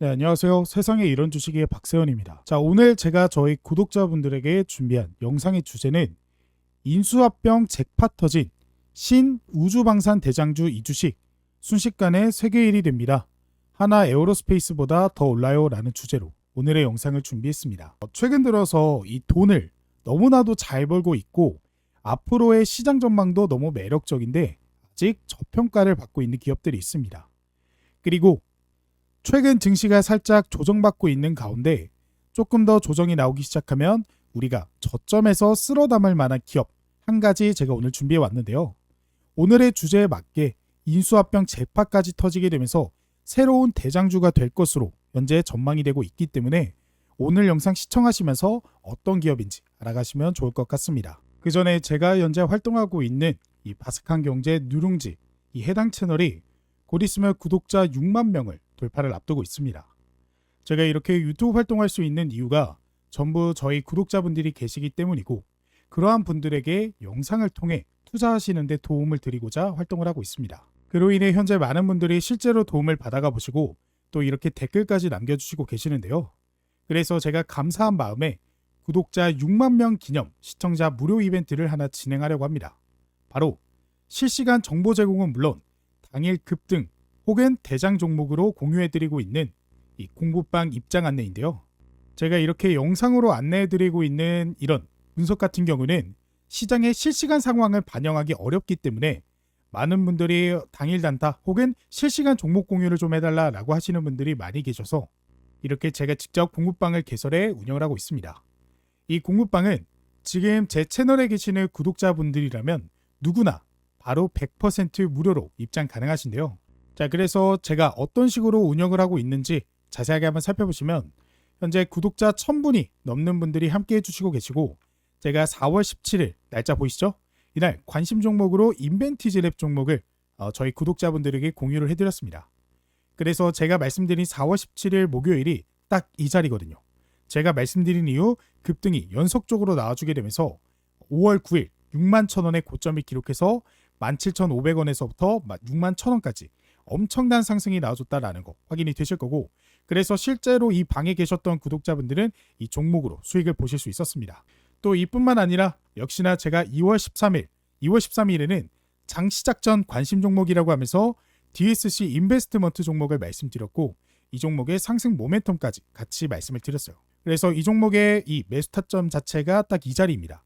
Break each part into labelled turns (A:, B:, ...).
A: 네, 안녕하세요. 세상에 이런 주식의 박세원입니다. 자, 오늘 제가 저희 구독자분들에게 준비한 영상의 주제는 인수합병 잭팟 터진 신우주방산 대장주 이 주식 순식간에 세계 1위 됩니다. 하나 에어로스페이스보다 더 올라요 라는 주제로 오늘의 영상을 준비했습니다. 최근 들어서 이 돈을 너무나도 잘 벌고 있고 앞으로의 시장 전망도 너무 매력적인데 아직 저평가를 받고 있는 기업들이 있습니다. 그리고 최근 증시가 살짝 조정받고 있는 가운데 조금 더 조정이 나오기 시작하면 우리가 저점에서 쓸어 담을 만한 기업 한 가지 제가 오늘 준비해 왔는데요. 오늘의 주제에 맞게 인수합병 재파까지 터지게 되면서 새로운 대장주가 될 것으로 현재 전망이 되고 있기 때문에 오늘 영상 시청하시면서 어떤 기업인지 알아가시면 좋을 것 같습니다. 그 전에 제가 현재 활동하고 있는 이 바스칸 경제 누룽지 이 해당 채널이 곧 있으면 구독자 6만 명을 돌파를 앞두고 있습니다. 제가 이렇게 유튜브 활동할 수 있는 이유가 전부 저희 구독자분들이 계시기 때문이고 그러한 분들에게 영상을 통해 투자하시는 데 도움을 드리고자 활동을 하고 있습니다. 그로 인해 현재 많은 분들이 실제로 도움을 받아가 보시고 또 이렇게 댓글까지 남겨주시고 계시는데요. 그래서 제가 감사한 마음에 구독자 6만 명 기념 시청자 무료 이벤트를 하나 진행하려고 합니다. 바로 실시간 정보 제공은 물론 당일 급등 혹은 대장 종목으로 공유해드리고 있는 이 공부방 입장 안내인데요. 제가 이렇게 영상으로 안내해드리고 있는 이런 분석 같은 경우는 시장의 실시간 상황을 반영하기 어렵기 때문에 많은 분들이 당일 단타 혹은 실시간 종목 공유를 좀 해달라고 하시는 분들이 많이 계셔서 이렇게 제가 직접 공부방을 개설해 운영을 하고 있습니다. 이 공부방은 지금 제 채널에 계시는 구독자분들이라면 누구나 바로 100% 무료로 입장 가능하신데요. 자, 그래서 제가 어떤 식으로 운영을 하고 있는지 자세하게 한번 살펴보시면 현재 구독자 1000분이 넘는 분들이 함께 해주시고 계시고 제가 4월 17일 날짜 보이시죠? 이날 관심 종목으로 인벤티지 랩 종목을 저희 구독자분들에게 공유를 해드렸습니다. 그래서 제가 말씀드린 4월 17일 목요일이 딱 이 자리거든요. 제가 말씀드린 이후 급등이 연속적으로 나와주게 되면서 5월 9일 6만 1,000원의 고점을 기록해서 17,500원에서부터 6만 1,000원까지 엄청난 상승이 나와줬다라는 거 확인이 되실 거고 그래서 실제로 이 방에 계셨던 구독자분들은 이 종목으로 수익을 보실 수 있었습니다. 또 이뿐만 아니라 역시나 제가 2월 13일에는 장 시작 전 관심 종목이라고 하면서 DSC 인베스트먼트 종목을 말씀드렸고 이 종목의 상승 모멘텀까지 같이 말씀을 드렸어요. 그래서 이 종목의 이 매수 타점 자체가 딱 이 자리입니다.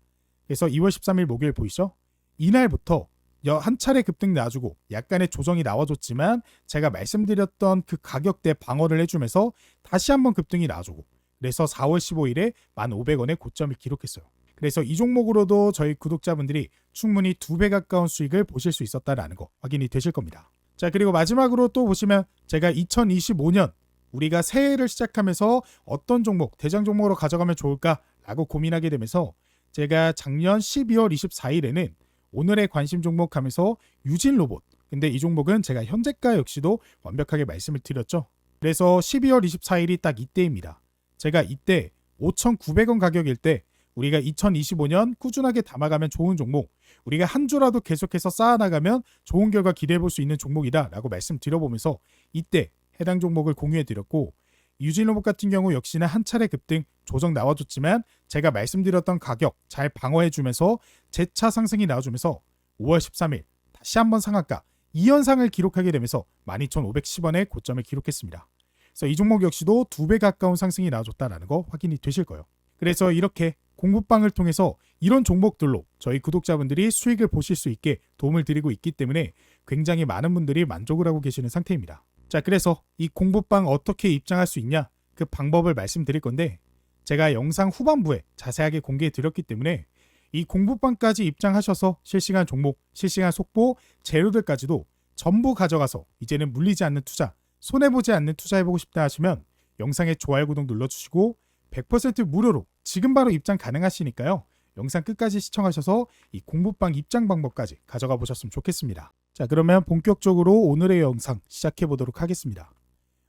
A: 그래서 2월 13일 목요일 보이시죠? 이날부터 한 차례 급등 나와주고 약간의 조정이 나와줬지만 제가 말씀드렸던 그 가격대 방어를 해주면서 다시 한번 급등이 나와주고 그래서 4월 15일에 1,500원의 고점을 기록했어요. 그래서 이 종목으로도 저희 구독자분들이 충분히 2배 가까운 수익을 보실 수 있었다라는 거 확인이 되실 겁니다. 자, 그리고 마지막으로 또 보시면 제가 2025년 우리가 새해를 시작하면서 어떤 종목, 대장 종목으로 가져가면 좋을까라고 고민하게 되면서 제가 작년 12월 24일에는 오늘의 관심 종목 하면서 유진 로봇 근데 이 종목은 제가 현재가 역시도 완벽하게 말씀을 드렸죠. 그래서 12월 24일이 딱 이때입니다. 제가 이때 5,900원 가격일 때 우리가 2025년 꾸준하게 담아가면 좋은 종목 우리가 한 주라도 계속해서 쌓아나가면 좋은 결과 기대해 볼 수 있는 종목이다 라고 말씀드려보면서 이때 해당 종목을 공유해드렸고 유진로봇 같은 경우 역시나 한 차례 급등 조정 나와줬지만 제가 말씀드렸던 가격 잘 방어해주면서 재차 상승이 나와주면서 5월 13일 다시 한번 상한가 2연상을 기록하게 되면서 12,510원의 고점을 기록했습니다. 그래서 이 종목 역시도 2배 가까운 상승이 나와줬다는 거 확인이 되실 거예요. 그래서 이렇게 공부방을 통해서 이런 종목들로 저희 구독자분들이 수익을 보실 수 있게 도움을 드리고 있기 때문에 굉장히 많은 분들이 만족을 하고 계시는 상태입니다. 자, 그래서 이 공부방 어떻게 입장할 수 있냐 그 방법을 말씀드릴 건데 제가 영상 후반부에 자세하게 공개해 드렸기 때문에 이 공부방까지 입장하셔서 실시간 종목, 실시간 속보, 재료들까지도 전부 가져가서 이제는 물리지 않는 투자, 손해보지 않는 투자해보고 싶다 하시면 영상에 좋아요, 구독 눌러주시고 100% 무료로 지금 바로 입장 가능하시니까요. 영상 끝까지 시청하셔서 이 공부방 입장 방법까지 가져가 보셨으면 좋겠습니다. 자, 그러면 본격적으로 오늘의 영상 시작해 보도록 하겠습니다.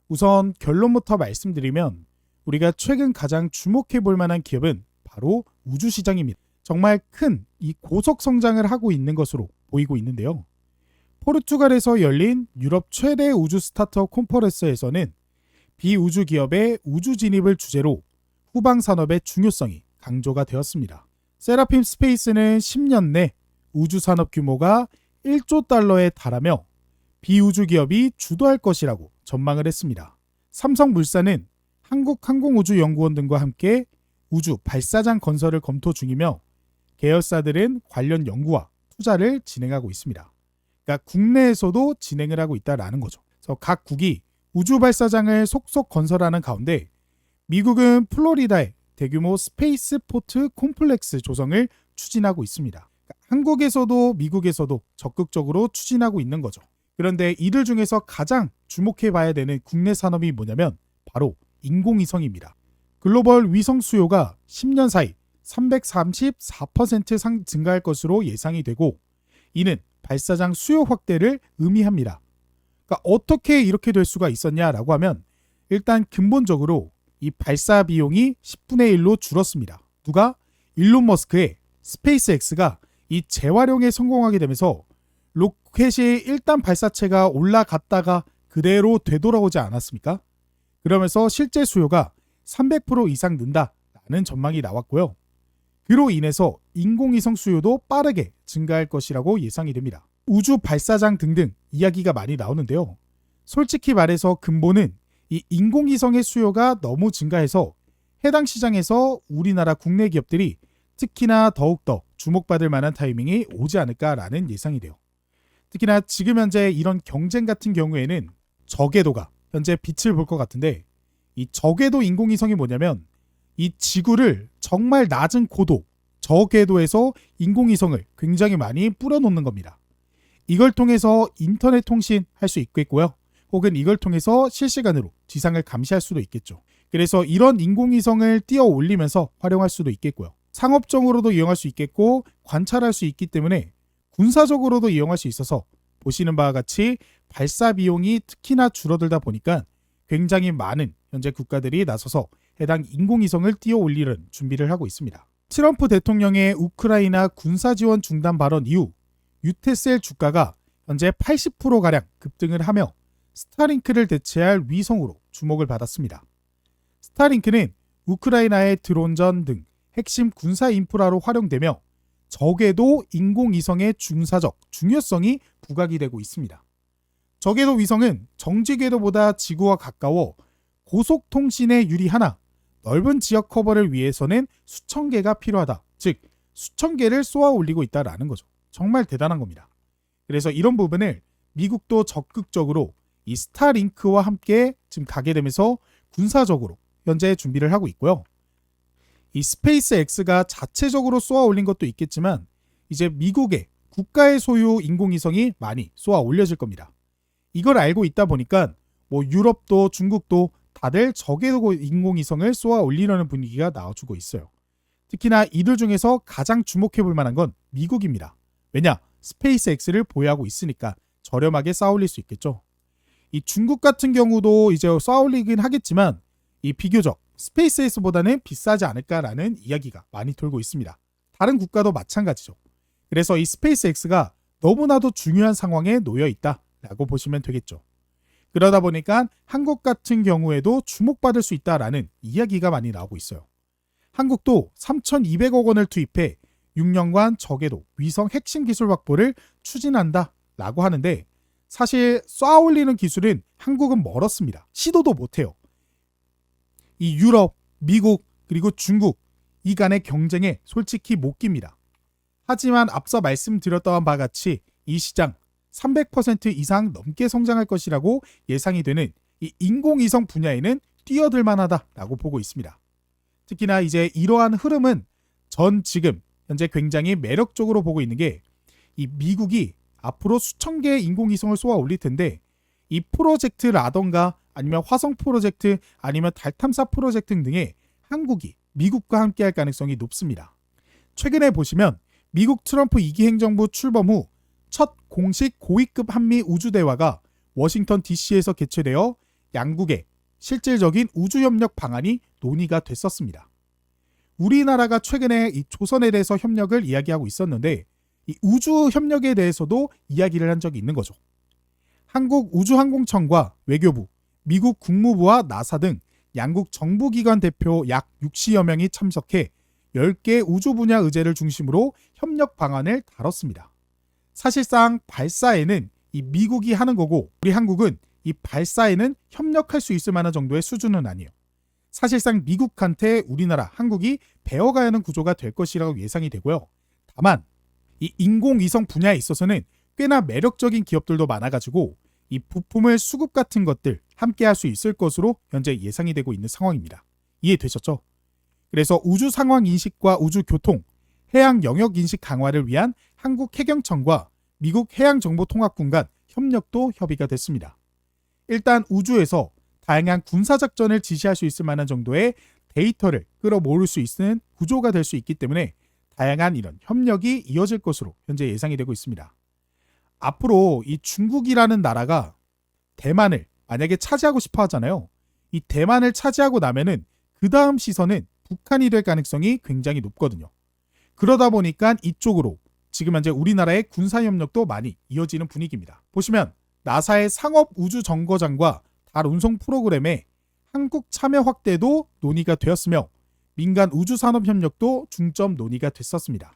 A: 우선 결론부터 말씀드리면 우리가 최근 가장 주목해 볼 만한 기업은 바로 우주시장입니다. 정말 큰 이 고속 성장을 하고 있는 것으로 보이고 있는데요. 포르투갈에서 열린 유럽 최대 우주 스타트업 콘퍼런스에서는 비우주 기업의 우주 진입을 주제로 후방 산업의 중요성이 강조가 되었습니다. 세라핌 스페이스는 10년 내 우주 산업 규모가 1조 달러에 달하며 비우주 기업이 주도할 것이라고 전망을 했습니다. 삼성물산은 한국항공우주연구원 등과 함께 우주 발사장 건설을 검토 중이며 계열사들은 관련 연구와 투자를 진행하고 있습니다. 그러니까 국내에서도 진행을 하고 있다라는 거죠. 그래서 각 국이 우주 발사장을 속속 건설하는 가운데 미국은 플로리다에 대규모 스페이스 포트 콤플렉스 조성을 추진하고 있습니다. 그러니까 한국에서도 미국에서도 적극적으로 추진하고 있는 거죠. 그런데 이들 중에서 가장 주목해 봐야 되는 국내 산업이 뭐냐면 바로 인공위성입니다. 글로벌 위성 수요가 10년 사이 334% 증가할 것으로 예상이 되고 이는 발사장 수요 확대를 의미합니다. 그러니까 어떻게 이렇게 될 수가 있었냐라고 하면 일단 근본적으로 이 발사 비용이 10분의 1로 줄었습니다. 누가? 일론 머스크의 스페이스X가 이 재활용에 성공하게 되면서 로켓이 일단 발사체가 올라갔다가 그대로 되돌아오지 않았습니까? 그러면서 실제 수요가 300% 이상 는다라는 전망이 나왔고요. 그로 인해서 인공위성 수요도 빠르게 증가할 것이라고 예상이 됩니다. 우주 발사장 등등 이야기가 많이 나오는데요. 솔직히 말해서 근본은 이 인공위성의 수요가 너무 증가해서 해당 시장에서 우리나라 국내 기업들이 특히나 더욱더 주목받을 만한 타이밍이 오지 않을까라는 예상이 돼요. 특히나 지금 현재 이런 경쟁 같은 경우에는 저궤도가 현재 빛을 볼 것 같은데 이 저궤도 인공위성이 뭐냐면 이 지구를 정말 낮은 고도, 저궤도에서 인공위성을 굉장히 많이 뿌려놓는 겁니다. 이걸 통해서 인터넷 통신할 수 있겠고요. 혹은 이걸 통해서 실시간으로 지상을 감시할 수도 있겠죠. 그래서 이런 인공위성을 띄어 올리면서 활용할 수도 있겠고요. 상업적으로도 이용할 수 있겠고 관찰할 수 있기 때문에 군사적으로도 이용할 수 있어서 보시는 바와 같이 발사 비용이 특히나 줄어들다 보니까 굉장히 많은 현재 국가들이 나서서 해당 인공위성을 띄어 올리는 준비를 하고 있습니다. 트럼프 대통령의 우크라이나 군사지원 중단 발언 이후 유테셀 주가가 현재 80%가량 급등을 하며 스타링크를 대체할 위성으로 주목을 받았습니다. 스타링크는 우크라이나의 드론전 등 핵심 군사 인프라로 활용되며 적에도 인공위성의 군사적 중요성이 부각이 되고 있습니다. 적에도 위성은 정지궤도보다 지구와 가까워 고속통신에 유리하나 넓은 지역 커버를 위해서는 수천 개가 필요하다. 즉 수천 개를 쏘아 올리고 있다라는 거죠. 정말 대단한 겁니다. 그래서 이런 부분을 미국도 적극적으로 이 스타링크와 함께 지금 가게 되면서 군사적으로 현재 준비를 하고 있고요. 이 스페이스X가 자체적으로 쏘아 올린 것도 있겠지만 이제 미국의 국가의 소유 인공위성이 많이 쏘아 올려질 겁니다. 이걸 알고 있다 보니까 뭐 유럽도 중국도 다들 적의 인공위성을 쏘아 올리려는 분위기가 나와주고 있어요. 특히나 이들 중에서 가장 주목해 볼 만한 건 미국입니다. 왜냐? 스페이스X를 보유하고 있으니까 저렴하게 쏘아 올릴 수 있겠죠. 이 중국 같은 경우도 이제 쏘아 올리긴 하겠지만 이 비교적 스페이스X보다는 비싸지 않을까라는 이야기가 많이 돌고 있습니다. 다른 국가도 마찬가지죠. 그래서 이 스페이스X가 너무나도 중요한 상황에 놓여 있다라고 보시면 되겠죠. 그러다 보니까 한국 같은 경우에도 주목받을 수 있다라는 이야기가 많이 나오고 있어요. 한국도 3,200억 원을 투입해 6년간 저궤도 위성 핵심 기술 확보를 추진한다라고 하는데 사실 쏘아 올리는 기술은 한국은 멀었습니다. 시도도 못해요. 이 유럽, 미국, 그리고 중국 이 간의 경쟁에 솔직히 못 깁니다. 하지만 앞서 말씀드렸던 바와 같이 이 시장 300% 이상 넘게 성장할 것이라고 예상이 되는 이 인공위성 분야에는 뛰어들 만하다라고 보고 있습니다. 특히나 이제 이러한 흐름은 전 지금 현재 굉장히 매력적으로 보고 있는 게 이 미국이 앞으로 수천 개의 인공위성을 쏘아 올릴 텐데 이 프로젝트라던가 아니면 화성 프로젝트 아니면 달 탐사 프로젝트 등에 한국이 미국과 함께할 가능성이 높습니다. 최근에 보시면 미국 트럼프 2기 행정부 출범 후 첫 공식 고위급 한미 우주대화가 워싱턴 DC에서 개최되어 양국의 실질적인 우주협력 방안이 논의가 됐었습니다. 우리나라가 최근에 이 조선에 대해서 협력을 이야기하고 있었는데 이 우주협력에 대해서도 이야기를 한 적이 있는 거죠. 한국우주항공청과 외교부, 미국 국무부와 나사 등 양국 정부기관 대표 약 60여 명이 참석해 10개 우주 분야 의제를 중심으로 협력 방안을 다뤘습니다. 사실상 발사에는 이 미국이 하는 거고 우리 한국은 이 발사에는 협력할 수 있을 만한 정도의 수준은 아니에요. 사실상 미국한테 우리나라, 한국이 배워가야 하는 구조가 될 것이라고 예상이 되고요. 다만 이 인공위성 분야에 있어서는 꽤나 매력적인 기업들도 많아가지고 이 부품을 수급 같은 것들 함께 할 수 있을 것으로 현재 예상이 되고 있는 상황입니다. 이해되셨죠? 그래서 우주 상황 인식과 우주 교통, 해양 영역 인식 강화를 위한 한국 해경청과 미국 해양정보통합군 간 협력도 협의가 됐습니다. 일단 우주에서 다양한 군사작전을 지시할 수 있을 만한 정도의 데이터를 끌어모을 수 있는 구조가 될 수 있기 때문에 다양한 이런 협력이 이어질 것으로 현재 예상이 되고 있습니다. 앞으로 이 중국이라는 나라가 대만을 만약에 차지하고 싶어 하잖아요. 이 대만을 차지하고 나면은 그 다음 시선은 북한이 될 가능성이 굉장히 높거든요. 그러다 보니까 이쪽으로 지금 현재 우리나라의 군사협력도 많이 이어지는 분위기입니다. 보시면 나사의 상업 우주 정거장과 달 운송 프로그램에 한국 참여 확대도 논의가 되었으며 민간 우주 산업 협력도 중점 논의가 됐었습니다.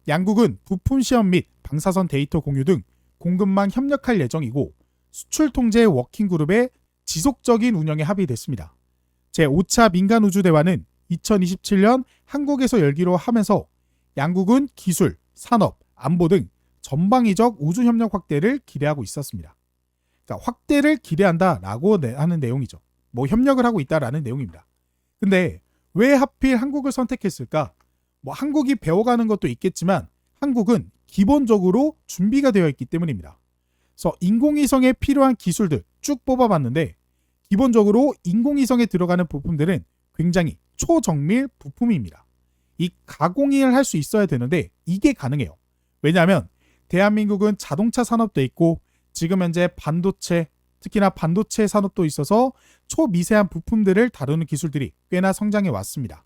A: 양국은 부품 시험 및 방사선 데이터 공유 등 공급망 협력할 예정이고 수출 통제 워킹그룹의 지속적인 운영에 합의됐습니다. 제5차 민간우주대화는 2027년 한국에서 열기로 하면서 양국은 기술, 산업, 안보 등 전방위적 우주협력 확대를 기대하고 있었습니다. 그러니까 확대를 기대한다라고 하는 내용이죠. 뭐 협력을 하고 있다라는 내용입니다. 근데 왜 하필 한국을 선택했을까? 뭐 한국이 배워가는 것도 있겠지만 한국은 기본적으로 준비가 되어 있기 때문입니다. 그래서 인공위성에 필요한 기술들 쭉 뽑아봤는데 기본적으로 인공위성에 들어가는 부품들은 굉장히 초정밀 부품입니다. 이 가공을 할 수 있어야 되는데 이게 가능해요. 왜냐하면 대한민국은 자동차 산업도 있고 지금 현재 반도체, 특히나 반도체 산업도 있어서 초미세한 부품들을 다루는 기술들이 꽤나 성장해 왔습니다.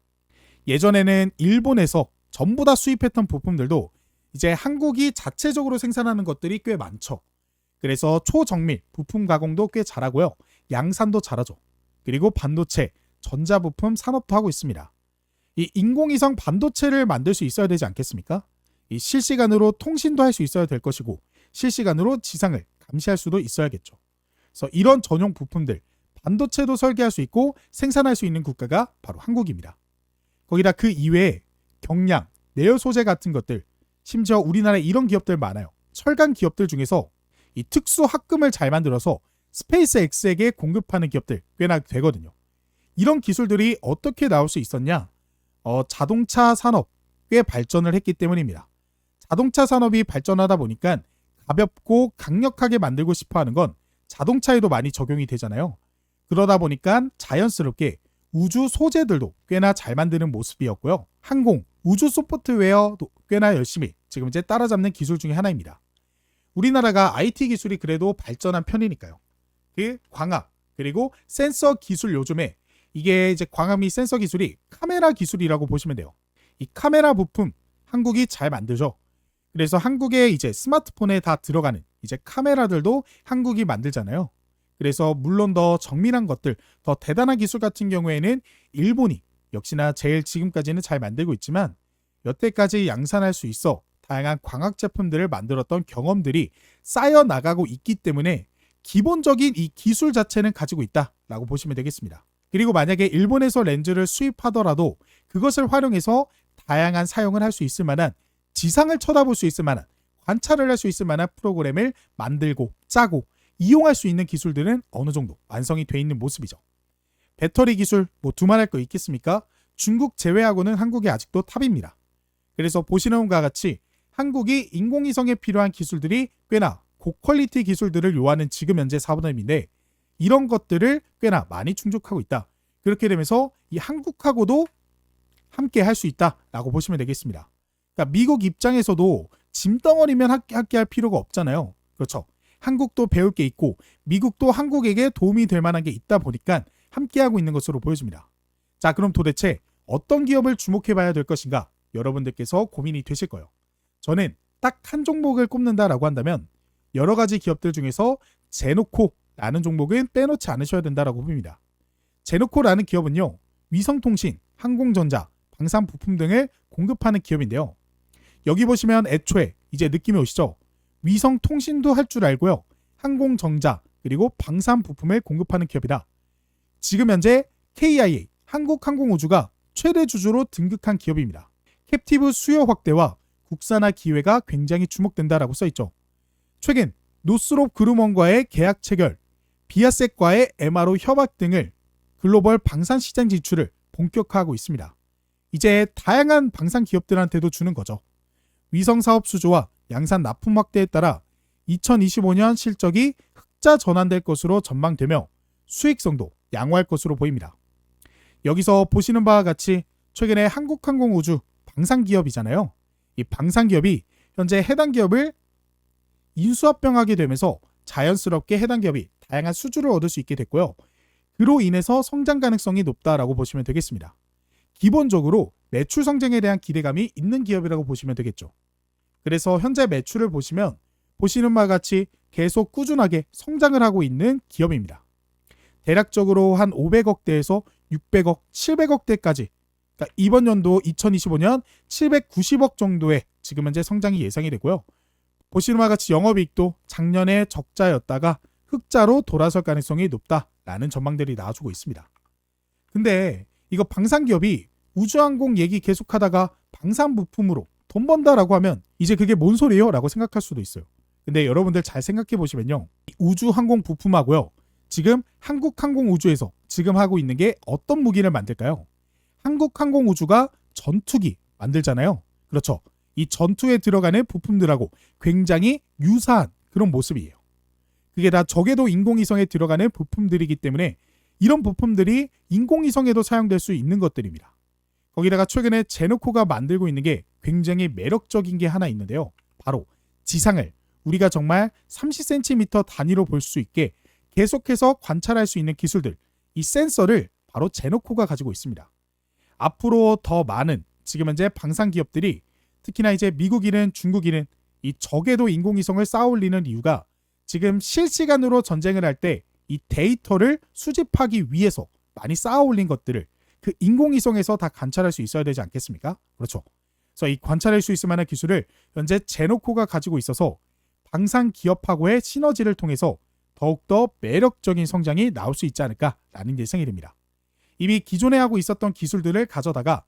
A: 예전에는 일본에서 전부 다 수입했던 부품들도 이제 한국이 자체적으로 생산하는 것들이 꽤 많죠. 그래서 초정밀 부품 가공도 꽤 잘하고요. 양산도 잘하죠. 그리고 반도체, 전자부품 산업도 하고 있습니다. 이 인공위성 반도체를 만들 수 있어야 되지 않겠습니까? 이 실시간으로 통신도 할 수 있어야 될 것이고 실시간으로 지상을 감시할 수도 있어야겠죠. 그래서 이런 전용 부품들, 반도체도 설계할 수 있고 생산할 수 있는 국가가 바로 한국입니다. 거기다 그 이외에 경량, 내열 소재 같은 것들, 심지어 우리나라에 이런 기업들 많아요. 철강 기업들 중에서 이 특수 합금을 잘 만들어서 스페이스X에게 공급하는 기업들 꽤나 되거든요. 이런 기술들이 어떻게 나올 수 있었냐? 자동차 산업 꽤 발전을 했기 때문입니다. 자동차 산업이 발전하다 보니까 가볍고 강력하게 만들고 싶어 하는 건 자동차에도 많이 적용이 되잖아요. 그러다 보니까 자연스럽게 우주 소재들도 꽤나 잘 만드는 모습이었고요. 항공, 우주 소프트웨어도 꽤나 열심히 지금 이제 따라잡는 기술 중에 하나입니다. 우리나라가 IT 기술이 그래도 발전한 편이니까요. 그 광학, 그리고 센서 기술 요즘에 이게 이제 광학 및 센서 기술이 카메라 기술이라고 보시면 돼요. 이 카메라 부품 한국이 잘 만들죠. 그래서 한국의 이제 스마트폰에 다 들어가는 이제 카메라들도 한국이 만들잖아요. 그래서 물론 더 정밀한 것들, 더 대단한 기술 같은 경우에는 일본이 역시나 제일 지금까지는 잘 만들고 있지만 여태까지 양산할 수 있어 다양한 광학 제품들을 만들었던 경험들이 쌓여 나가고 있기 때문에 기본적인 이 기술 자체는 가지고 있다라고 보시면 되겠습니다. 그리고 만약에 일본에서 렌즈를 수입하더라도 그것을 활용해서 다양한 사용을 할 수 있을 만한 지상을 쳐다볼 수 있을 만한 관찰을 할 수 있을 만한 프로그램을 만들고 짜고 이용할 수 있는 기술들은 어느 정도 완성이 돼 있는 모습이죠. 배터리 기술 뭐 두말할 거 있겠습니까? 중국 제외하고는 한국이 아직도 탑입니다. 그래서 보시는 것과 같이 한국이 인공위성에 필요한 기술들이 꽤나 고퀄리티 기술들을 요하는 지금 현재 산업인데 이런 것들을 꽤나 많이 충족하고 있다. 그렇게 되면서 이 한국하고도 함께 할 수 있다라고 보시면 되겠습니다. 그러니까 미국 입장에서도 짐덩어리면 함께 할 필요가 없잖아요. 그렇죠. 한국도 배울 게 있고 미국도 한국에게 도움이 될 만한 게 있다 보니까 함께하고 있는 것으로 보여집니다. 자, 그럼 도대체 어떤 기업을 주목해 봐야 될 것인가? 여러분들께서 고민이 되실 거예요. 저는 딱 한 종목을 꼽는다라고 한다면 여러 가지 기업들 중에서 제노코 라는 종목은 빼놓지 않으셔야 된다라고 봅니다. 제노코라는 기업은요, 위성통신, 항공전자, 방산부품 등을 공급하는 기업인데요. 여기 보시면 애초에 이제 느낌이 오시죠? 위성통신도 할 줄 알고요. 항공전자 그리고 방산부품을 공급하는 기업이다. 지금 현재 KIA, 한국항공우주가 최대 주주로 등극한 기업입니다. 캡티브 수요 확대와 국산화 기회가 굉장히 주목된다라고 써있죠. 최근 노스롭 그루먼과의 계약 체결, 비아셋과의 MRO 협약 등을 글로벌 방산 시장 진출을 본격화하고 있습니다. 이제 다양한 방산 기업들한테도 주는 거죠. 위성 사업 수주와 양산 납품 확대에 따라 2025년 실적이 흑자 전환될 것으로 전망되며 수익성도 양호할 것으로 보입니다. 여기서 보시는 바와 같이 최근에 한국항공우주 방산기업이잖아요. 이 방산기업이 현재 해당 기업을 인수합병하게 되면서 자연스럽게 해당 기업이 다양한 수주를 얻을 수 있게 됐고요. 그로 인해서 성장 가능성이 높다라고 보시면 되겠습니다. 기본적으로 매출 성장에 대한 기대감이 있는 기업이라고 보시면 되겠죠. 그래서 현재 매출을 보시면 보시는 바와 같이 계속 꾸준하게 성장을 하고 있는 기업입니다. 대략적으로 한 500억대에서 600억, 700억대까지, 그러니까 이번 연도 2025년 790억 정도의 지금 현재 성장이 예상이 되고요. 보시는 바와 같이 영업이익도 작년에 적자였다가 흑자로 돌아설 가능성이 높다라는 전망들이 나와주고 있습니다. 근데 이거 방산기업이 우주항공 얘기 계속하다가 방산부품으로 돈 번다라고 하면 이제 그게 뭔 소리예요? 라고 생각할 수도 있어요. 근데 여러분들 잘 생각해 보시면요. 우주항공 부품하고요. 지금 한국항공우주에서 지금 하고 있는 게 어떤 무기를 만들까요? 한국항공우주가 전투기 만들잖아요. 그렇죠. 이 전투에 들어가는 부품들하고 굉장히 유사한 그런 모습이에요. 그게 다 적에도 인공위성에 들어가는 부품들이기 때문에 이런 부품들이 인공위성에도 사용될 수 있는 것들입니다. 거기다가 최근에 제노코가 만들고 있는 게 굉장히 매력적인 게 하나 있는데요. 바로 지상을 우리가 정말 30cm 단위로 볼 수 있게 계속해서 관찰할 수 있는 기술들, 이 센서를 바로 제노코가 가지고 있습니다. 앞으로 더 많은 지금 현재 방산 기업들이 특히나 이제 미국이든 중국이든 이 적에도 인공위성을 쌓아 올리는 이유가 지금 실시간으로 전쟁을 할 때 이 데이터를 수집하기 위해서 많이 쌓아 올린 것들을 그 인공위성에서 다 관찰할 수 있어야 되지 않겠습니까? 그렇죠. 그래서 이 관찰할 수 있을 만한 기술을 현재 제노코가 가지고 있어서 방산 기업하고의 시너지를 통해서 더욱더 매력적인 성장이 나올 수 있지 않을까라는 예상이 됩니다. 이미 기존에 하고 있었던 기술들을 가져다가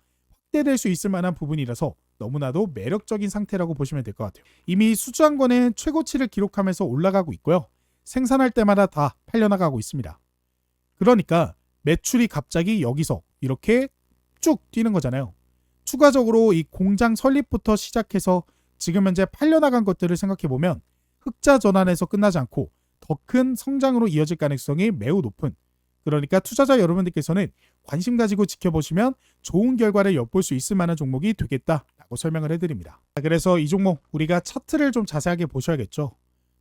A: 확대될 수 있을 만한 부분이라서 너무나도 매력적인 상태라고 보시면 될 것 같아요. 이미 수주항권은 최고치를 기록하면서 올라가고 있고요. 생산할 때마다 다 팔려나가고 있습니다. 그러니까 매출이 갑자기 여기서 이렇게 쭉 뛰는 거잖아요. 추가적으로 이 공장 설립부터 시작해서 지금 현재 팔려나간 것들을 생각해보면 흑자 전환에서 끝나지 않고 더 큰 성장으로 이어질 가능성이 매우 높은, 그러니까 투자자 여러분들께서는 관심 가지고 지켜보시면 좋은 결과를 엿볼 수 있을 만한 종목이 되겠다라고 설명을 해드립니다. 그래서 이 종목 우리가 차트를 좀 자세하게 보셔야겠죠.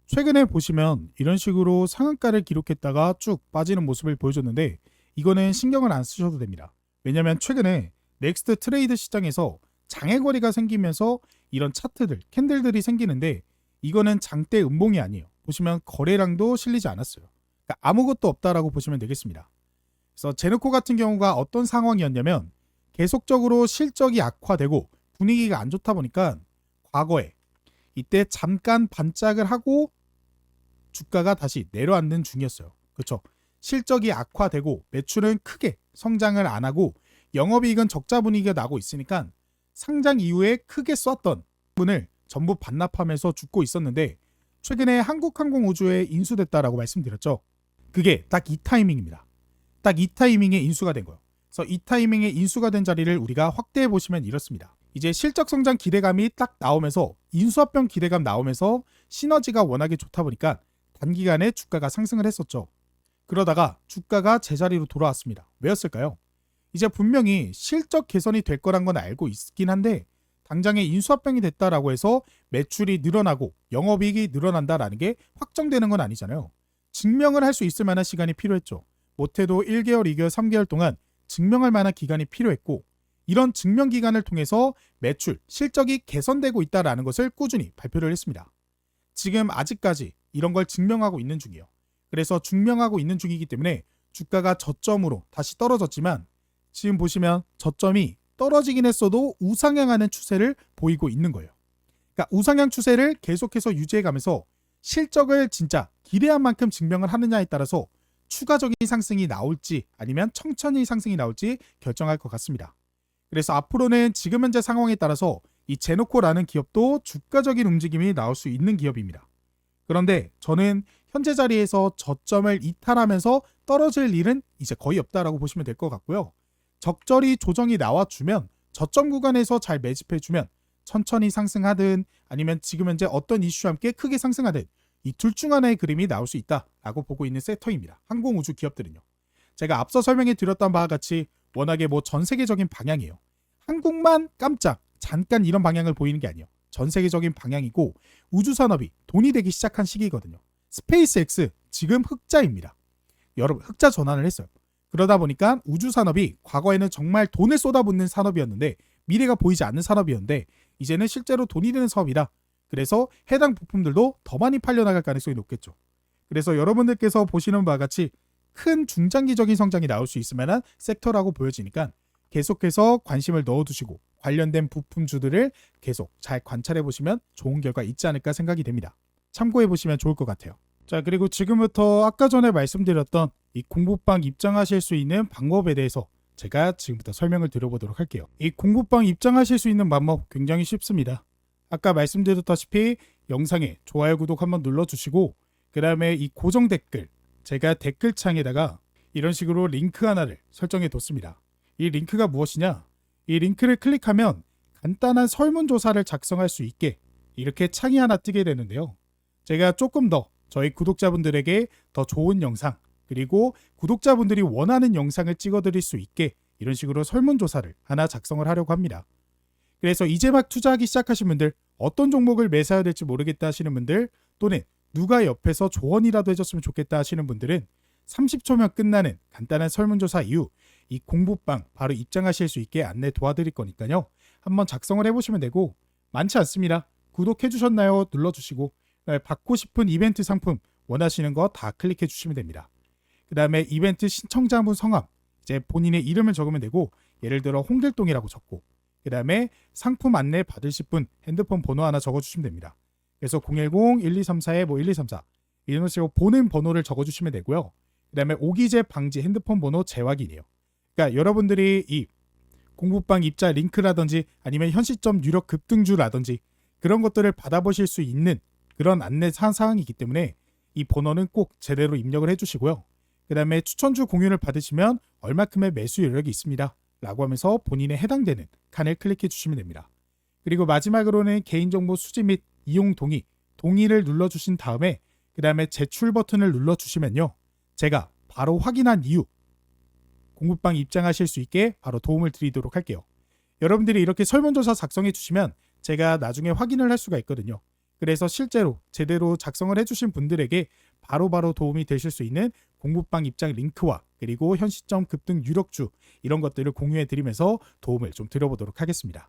A: 최근에 보시면 이런 식으로 상한가를 기록했다가 쭉 빠지는 모습을 보여줬는데 이거는 신경을 안 쓰셔도 됩니다. 왜냐하면 최근에 넥스트 트레이드 시장에서 장애거리가 생기면서 이런 차트들, 캔들들이 생기는데 이거는 장대 음봉이 아니에요. 보시면 거래량도 실리지 않았어요. 그러니까 아무것도 없다라고 보시면 되겠습니다. 그래서 제노코 같은 경우가 어떤 상황이었냐면 계속적으로 실적이 악화되고 분위기가 안 좋다 보니까 과거에 이때 잠깐 반짝을 하고 주가가 다시 내려앉는 중이었어요. 그렇죠. 실적이 악화되고 매출은 크게 성장을 안 하고 영업이익은 적자 분위기가 나고 있으니까 상장 이후에 크게 썼던 부분을 전부 반납하면서 죽고 있었는데 최근에 한국항공우주에 인수됐다라고 말씀드렸죠. 그게 딱 이 타이밍입니다. 딱 이 타이밍에 인수가 된 거예요. 그래서 이 타이밍에 인수가 된 자리를 우리가 확대해 보시면 이렇습니다. 이제 실적 성장 기대감이 딱 나오면서 인수합병 기대감 나오면서 시너지가 워낙에 좋다 보니까 단기간에 주가가 상승을 했었죠. 그러다가 주가가 제자리로 돌아왔습니다. 왜였을까요? 이제 분명히 실적 개선이 될 거란 건 알고 있긴 한데 당장에 인수합병이 됐다라고 해서 매출이 늘어나고 영업이익이 늘어난다라는 게 확정되는 건 아니잖아요. 증명을 할 수 있을 만한 시간이 필요했죠. 못해도 1개월, 2개월, 3개월 동안 증명할 만한 기간이 필요했고 이런 증명 기간을 통해서 매출, 실적이 개선되고 있다라는 것을 꾸준히 발표를 했습니다. 지금 아직까지 이런 걸 증명하고 있는 중이에요. 그래서 증명하고 있는 중이기 때문에 주가가 저점으로 다시 떨어졌지만 지금 보시면 저점이 떨어지긴 했어도 우상향하는 추세를 보이고 있는 거예요. 그러니까 우상향 추세를 계속해서 유지해가면서 실적을 진짜 기대한 만큼 증명을 하느냐에 따라서 추가적인 상승이 나올지 아니면 천천히 상승이 나올지 결정할 것 같습니다. 그래서 앞으로는 지금 현재 상황에 따라서 이 제노코라는 기업도 주가적인 움직임이 나올 수 있는 기업입니다. 그런데 저는 현재 자리에서 저점을 이탈하면서 떨어질 일은 이제 거의 없다라고 보시면 될 것 같고요. 적절히 조정이 나와주면 저점 구간에서 잘 매집해주면 천천히 상승하든 아니면 지금 현재 어떤 이슈와 함께 크게 상승하든 이 둘 중 하나의 그림이 나올 수 있다라고 보고 있는 섹터입니다. 항공우주 기업들은요. 제가 앞서 설명해 드렸던 바와 같이 워낙에 뭐 전 세계적인 방향이에요. 한국만 깜짝 잠깐 이런 방향을 보이는 게 아니에요. 전 세계적인 방향이고 우주산업이 돈이 되기 시작한 시기거든요. 스페이스X 지금 흑자입니다. 여러분 흑자 전환을 했어요. 그러다 보니까 우주산업이 과거에는 정말 돈을 쏟아붓는 산업이었는데 미래가 보이지 않는 산업이었는데 이제는 실제로 돈이 되는 사업이다. 그래서 해당 부품들도 더 많이 팔려나갈 가능성이 높겠죠. 그래서 여러분들께서 보시는 바와 같이 큰 중장기적인 성장이 나올 수 있을 만한 섹터라고 보여지니까 계속해서 관심을 넣어두시고 관련된 부품주들을 계속 잘 관찰해 보시면 좋은 결과 있지 않을까 생각이 됩니다. 참고해 보시면 좋을 것 같아요. 자, 그리고 지금부터 아까 전에 말씀드렸던 이 공부방 입장하실 수 있는 방법에 대해서 제가 지금부터 설명을 드려보도록 할게요. 이 공부방 입장하실 수 있는 방법 굉장히 쉽습니다. 아까 말씀드렸다시피 영상에 좋아요, 구독 한번 눌러주시고 그 다음에 이 고정 댓글, 제가 댓글창에다가 이런 식으로 링크 하나를 설정해 뒀습니다. 이 링크가 무엇이냐? 이 링크를 클릭하면 간단한 설문조사를 작성할 수 있게 이렇게 창이 하나 뜨게 되는데요. 제가 조금 더 저희 구독자분들에게 더 좋은 영상 그리고 구독자분들이 원하는 영상을 찍어드릴 수 있게 이런 식으로 설문조사를 하나 작성을 하려고 합니다. 그래서 이제 막 투자하기 시작하신 분들, 어떤 종목을 매수해야 될지 모르겠다 하시는 분들, 또는 누가 옆에서 조언이라도 해줬으면 좋겠다 하시는 분들은 30초면 끝나는 간단한 설문조사 이후 이 공부방 바로 입장하실 수 있게 안내 도와드릴 거니까요. 한번 작성을 해보시면 되고, 많지 않습니다. 구독해 주셨나요? 눌러주시고 받고 싶은 이벤트 상품 원하시는 거 다 클릭해 주시면 됩니다. 그 다음에 이벤트 신청자분 성함, 이제 본인의 이름을 적으면 되고, 예를 들어 홍길동이라고 적고, 그 다음에 상품 안내 받으실 분 핸드폰 번호 하나 적어주시면 됩니다. 그래서 010-1234-1234 이런 식으로 보는 번호를 적어주시면 되고요. 그 다음에 오기재 방지 핸드폰 번호 재확인이에요. 그러니까 여러분들이 이 공부방 입자 링크라든지 아니면 현시점 유력 급등주라든지 그런 것들을 받아보실 수 있는 그런 안내 사항이기 때문에 이 번호는 꼭 제대로 입력을 해주시고요. 그 다음에 추천주 공유를 받으시면 얼마큼의 매수 여력이 있습니다 라고 하면서 본인에 해당되는 칸을 클릭해 주시면 됩니다. 그리고 마지막으로는 개인정보 수집 및 이용 동의, 동의를 눌러주신 다음에 그 다음에 제출 버튼을 눌러주시면요. 제가 바로 확인한 이후 공부방 입장하실 수 있게 바로 도움을 드리도록 할게요. 여러분들이 이렇게 설문조사 작성해 주시면 제가 나중에 확인을 할 수가 있거든요. 그래서 실제로 제대로 작성을 해주신 분들에게 바로바로 도움이 되실 수 있는 공부방 입장 링크와 그리고 현시점 급등 유력주 이런 것들을 공유해 드리면서 도움을 좀 드려보도록 하겠습니다.